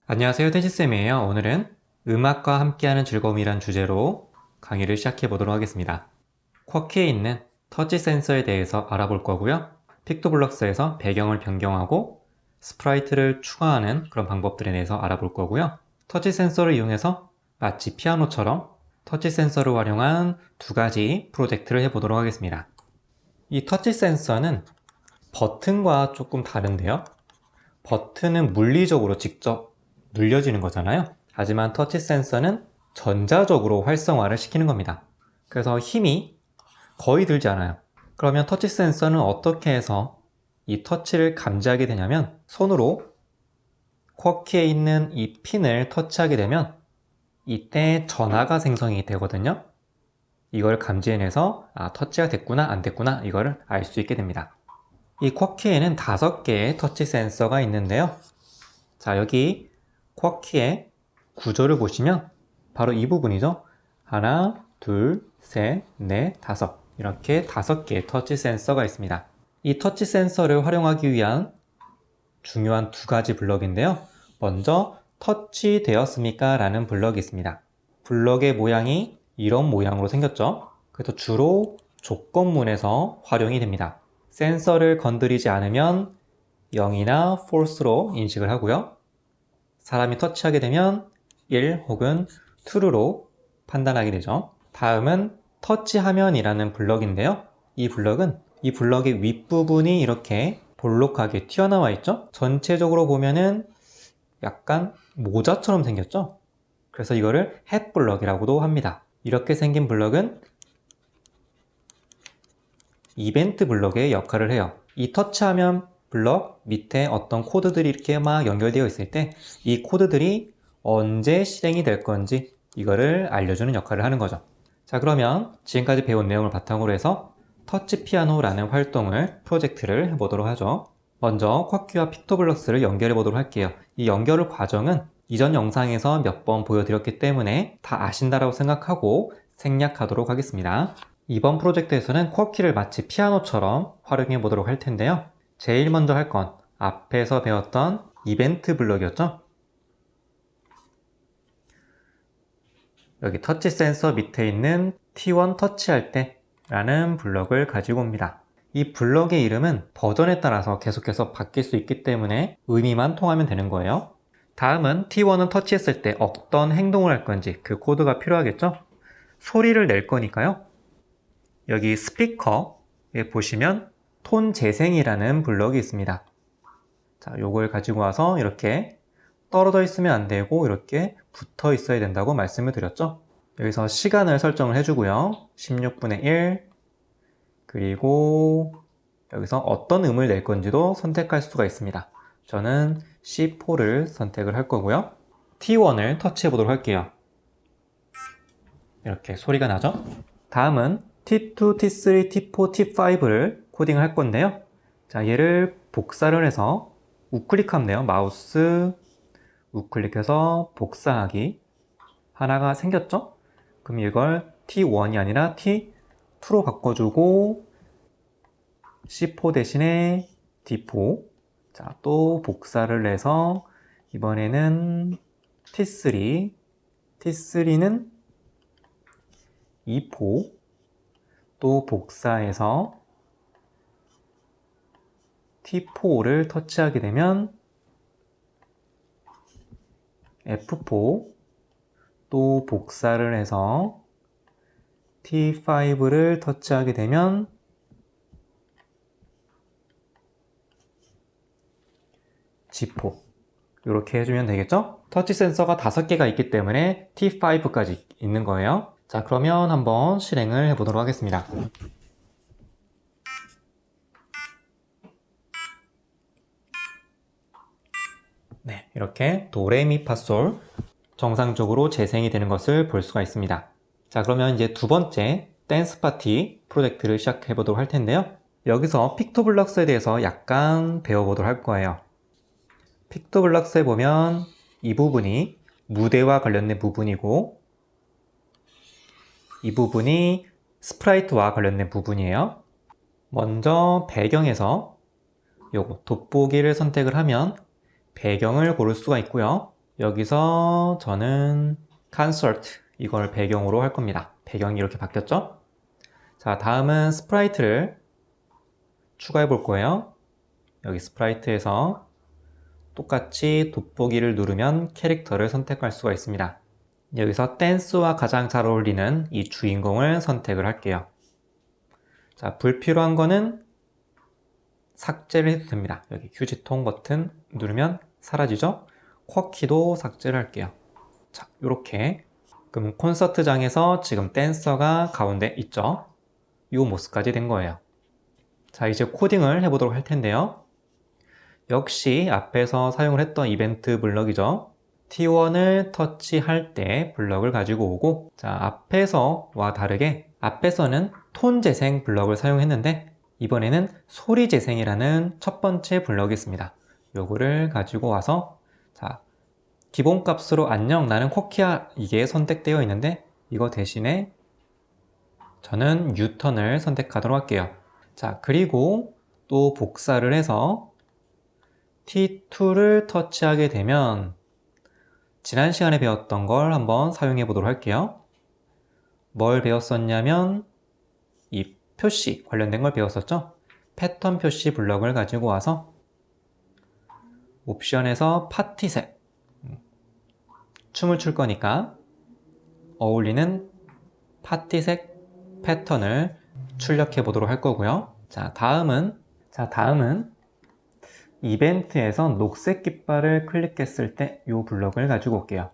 안녕하세요, 태지쌤이에요. 오늘은 음악과 함께하는 즐거움이란 주제로 강의를 시작해 보도록 하겠습니다. 쿼키에 있는 터치 센서에 대해서 알아볼 거고요. 픽토블럭스에서 배경을 변경하고 스프라이트를 추가하는 그런 방법들에 대해서 알아볼 거고요. 터치 센서를 이용해서 마치 피아노처럼 터치 센서를 활용한 두 가지 프로젝트를 해보도록 하겠습니다. 이 터치 센서는 버튼과 조금 다른데요. 버튼은 물리적으로 직접 눌려지는 거잖아요. 하지만 터치 센서는 전자적으로 활성화를 시키는 겁니다. 그래서 힘이 거의 들지 않아요. 그러면 터치 센서는 어떻게 해서 이 터치를 감지하게 되냐면, 손으로 쿼키에 있는 이 핀을 터치하게 되면 이때 전하가 생성이 되거든요. 이걸 감지해내서 터치가 됐구나 안 됐구나 이거를 알 수 있게 됩니다. 이 쿼키에는 5개의 터치 센서가 있는데요. 자, 여기 쿼키의 구조를 보시면 바로 이 부분이죠. 하나, 둘, 셋, 넷, 다섯. 이렇게 5개의 터치 센서가 있습니다. 이 터치 센서를 활용하기 위한 중요한 두 가지 블럭인데요. 먼저 터치 되었습니까? 라는 블럭이 있습니다. 블럭의 모양이 이런 모양으로 생겼죠. 그래서 주로 조건문에서 활용이 됩니다. 센서를 건드리지 않으면 0이나 false로 인식을 하고요. 사람이 터치하게 되면 1 혹은 true로 판단하게 되죠. 다음은 터치하면이라는 블럭인데요. 이 블럭의 윗부분이 이렇게 볼록하게 튀어나와 있죠. 전체적으로 보면은 약간 모자처럼 생겼죠. 그래서 이거를 head 블럭이라고도 합니다. 이렇게 생긴 블럭은 이벤트 블럭의 역할을 해요. 이 터치하면 블럭 밑에 어떤 코드들이 이렇게 막 연결되어 있을 때 이 코드들이 언제 실행이 될 건지 이거를 알려주는 역할을 하는 거죠. 자, 그러면 지금까지 배운 내용을 바탕으로 해서 터치 피아노라는 프로젝트를 해보도록 하죠. 먼저 쿼키와 픽토블럭스를 연결해 보도록 할게요. 이 연결 과정은 이전 영상에서 몇 번 보여드렸기 때문에 다 아신다라고 생각하고 생략하도록 하겠습니다. 이번 프로젝트에서는 쿼키를 마치 피아노처럼 활용해 보도록 할 텐데요. 제일 먼저 할 건 앞에서 배웠던 이벤트 블럭이었죠. 여기 터치 센서 밑에 있는 T1 터치할 때 라는 블럭을 가지고 옵니다. 이 블럭의 이름은 버전에 따라서 계속해서 바뀔 수 있기 때문에 의미만 통하면 되는 거예요. 다음은 T1은 터치했을 때 어떤 행동을 할 건지 그 코드가 필요하겠죠. 소리를 낼 거니까요. 여기 스피커에 보시면 톤 재생이라는 블럭이 있습니다. 자, 요걸 가지고 와서 이렇게 떨어져 있으면 안 되고 이렇게 붙어 있어야 된다고 말씀을 드렸죠. 여기서 시간을 설정을 해주고요. 16분의 1 그리고 여기서 어떤 음을 낼 건지도 선택할 수가 있습니다. 저는 C4를 선택을 할 거고요. T1을 터치해 보도록 할게요. 이렇게 소리가 나죠? 다음은 T2, T3, T4, T5를 코딩을 할 건데요. 자, 얘를 복사를 해서 우클릭하면 돼요. 마우스 우클릭해서 복사하기 하나가 생겼죠? 그럼 이걸 T1이 아니라 T2로 바꿔주고 C4 대신에 D4. 자, 또 복사를 해서 이번에는 T3. T3는 E4. 또 복사해서 T4를 터치하게 되면 F4. 또 복사를 해서 T5를 터치하게 되면 G4. 이렇게 해주면 되겠죠? 터치 센서가 5개가 있기 때문에 T5까지 있는 거예요. 자, 그러면 한번 실행을 해보도록 하겠습니다. 네, 이렇게 도레미파솔 정상적으로 재생이 되는 것을 볼 수가 있습니다. 자, 그러면 이제 두 번째 댄스 파티 프로젝트를 시작해 보도록 할 텐데요. 여기서 픽토블럭스에 대해서 약간 배워보도록 할 거예요. 픽토블럭스에 보면 이 부분이 무대와 관련된 부분이고, 이 부분이 스프라이트와 관련된 부분이에요. 먼저 배경에서 요거 돋보기를 선택을 하면 배경을 고를 수가 있고요. 여기서 저는 콘서트 이걸 배경으로 할 겁니다. 배경이 이렇게 바뀌었죠? 자, 다음은 스프라이트를 추가해 볼 거예요. 여기 스프라이트에서 똑같이 돋보기를 누르면 캐릭터를 선택할 수가 있습니다. 여기서 댄스와 가장 잘 어울리는 이 주인공을 선택을 할게요. 자, 불필요한 거는 삭제를 해도 됩니다. 여기 휴지통 버튼 누르면 사라지죠? 쿼키도 삭제를 할게요. 자, 요렇게. 그럼 콘서트장에서 지금 댄서가 가운데 있죠? 이 모습까지 된 거예요. 자, 이제 코딩을 해보도록 할 텐데요. 역시 앞에서 사용을 했던 이벤트 블럭이죠. T1을 터치할 때 블럭을 가지고 오고, 자, 앞에서와 다르게 앞에서는 톤 재생 블럭을 사용했는데 이번에는 소리 재생이라는 첫 번째 블럭이 있습니다. 요거를 가지고 와서, 자, 기본값으로 안녕 나는 쿼키야 이게 선택되어 있는데 이거 대신에 저는 뉴턴을 선택하도록 할게요. 자, 그리고 또 복사를 해서 T2를 터치하게 되면 지난 시간에 배웠던 걸 한번 사용해 보도록 할게요. 뭘 배웠었냐면 이 표시 관련된 걸 배웠었죠? 패턴 표시 블럭을 가지고 와서 옵션에서 파티색, 춤을 출 거니까 어울리는 파티색 패턴을 출력해 보도록 할 거고요. 자, 다음은 이벤트에서 녹색 깃발을 클릭했을 때 이 블럭을 가지고 올게요.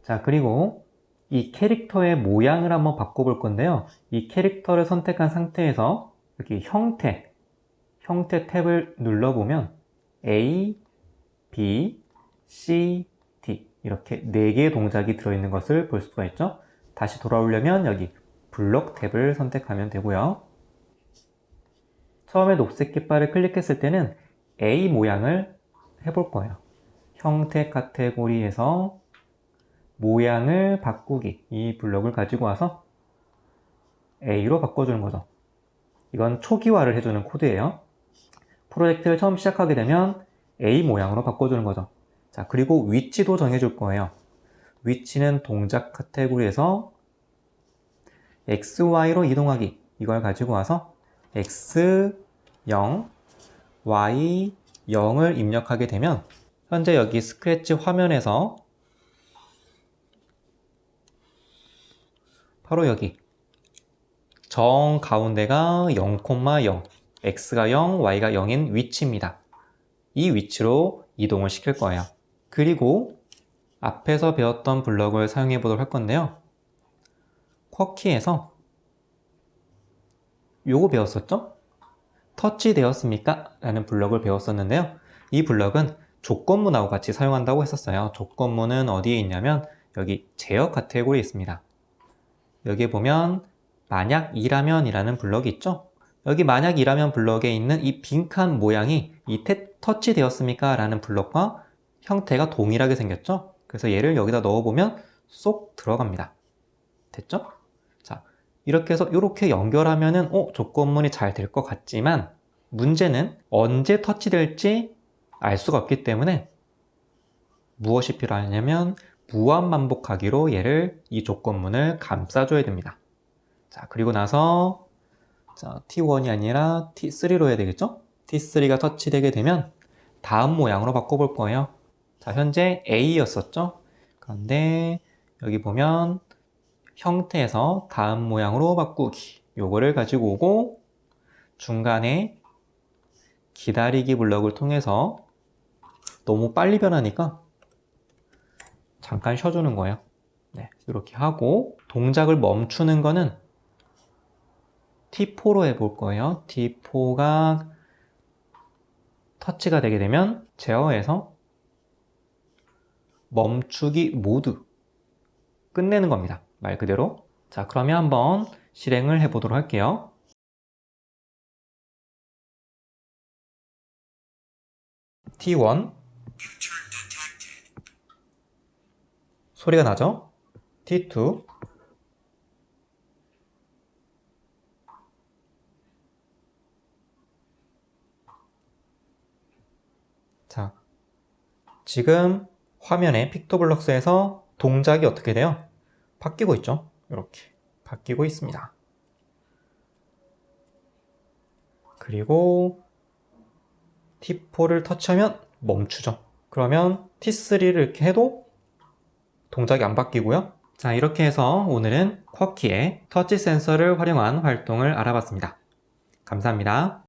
자, 그리고 이 캐릭터의 모양을 한번 바꿔볼 건데요. 이 캐릭터를 선택한 상태에서 여기 형태 탭을 눌러보면 A, B, C, D 이렇게 4개의 동작이 들어있는 것을 볼 수가 있죠. 다시 돌아오려면 여기 블록 탭을 선택하면 되고요. 처음에 녹색 깃발을 클릭했을 때는 A 모양을 해볼 거예요. 형태 카테고리에서 모양을 바꾸기 이 블럭을 가지고 와서 A로 바꿔주는 거죠. 이건 초기화를 해주는 코드예요. 프로젝트를 처음 시작하게 되면 A 모양으로 바꿔주는 거죠. 자, 그리고 위치도 정해줄 거예요. 위치는 동작 카테고리에서 XY로 이동하기 이걸 가지고 와서 X 0, Y 0을 입력하게 되면 현재 여기 스크래치 화면에서 바로 여기 정 가운데가 0,0, X가 0, Y가 0인 위치입니다. 이 위치로 이동을 시킬 거예요. 그리고 앞에서 배웠던 블럭을 사용해 보도록 할 건데요. 쿼키에서 요거 배웠었죠? 터치 되었습니까? 라는 블럭을 배웠었는데요. 이 블럭은 조건문하고 같이 사용한다고 했었어요. 조건문은 어디에 있냐면 여기 제어 카테고리에 있습니다. 여기에 보면 만약이라면 이라는 블럭이 있죠? 여기 만약이라면 블럭에 있는 이 빈칸 모양이 이 터치 되었습니까? 라는 블럭과 형태가 동일하게 생겼죠? 그래서 얘를 여기다 넣어보면 쏙 들어갑니다. 됐죠? 자, 이렇게 해서 이렇게 연결하면은 조건문이 잘 될 것 같지만 문제는 언제 터치될지 알 수가 없기 때문에 무엇이 필요하냐면 무한 반복하기로 얘를 이 조건문을 감싸줘야 됩니다. 자, 그리고 나서 자, T1이 아니라 T3로 해야 되겠죠? T3가 터치되게 되면 다음 모양으로 바꿔볼 거예요. 자, 현재 A였었죠? 그런데 여기 보면 형태에서 다음 모양으로 바꾸기 요거를 가지고 오고 중간에 기다리기 블럭을 통해서 너무 빨리 변하니까 잠깐 쉬어주는 거예요. 네, 이렇게 하고 동작을 멈추는 거는 T4로 해볼 거예요. T4가 터치가 되게 되면 제어에서 멈추기 모드 끝내는 겁니다. 말 그대로. 자, 그러면 한번 실행을 해보도록 할게요. T1 소리가 나죠? T2. 자, 지금 화면에 픽토블럭스에서 동작이 어떻게 돼요? 바뀌고 있죠? 이렇게 바뀌고 있습니다. 그리고 T4를 터치하면 멈추죠. 그러면 T3를 이렇게 해도 동작이 안 바뀌고요. 자, 이렇게 해서 오늘은 쿼키의 터치 센서를 활용한 활동을 알아봤습니다. 감사합니다.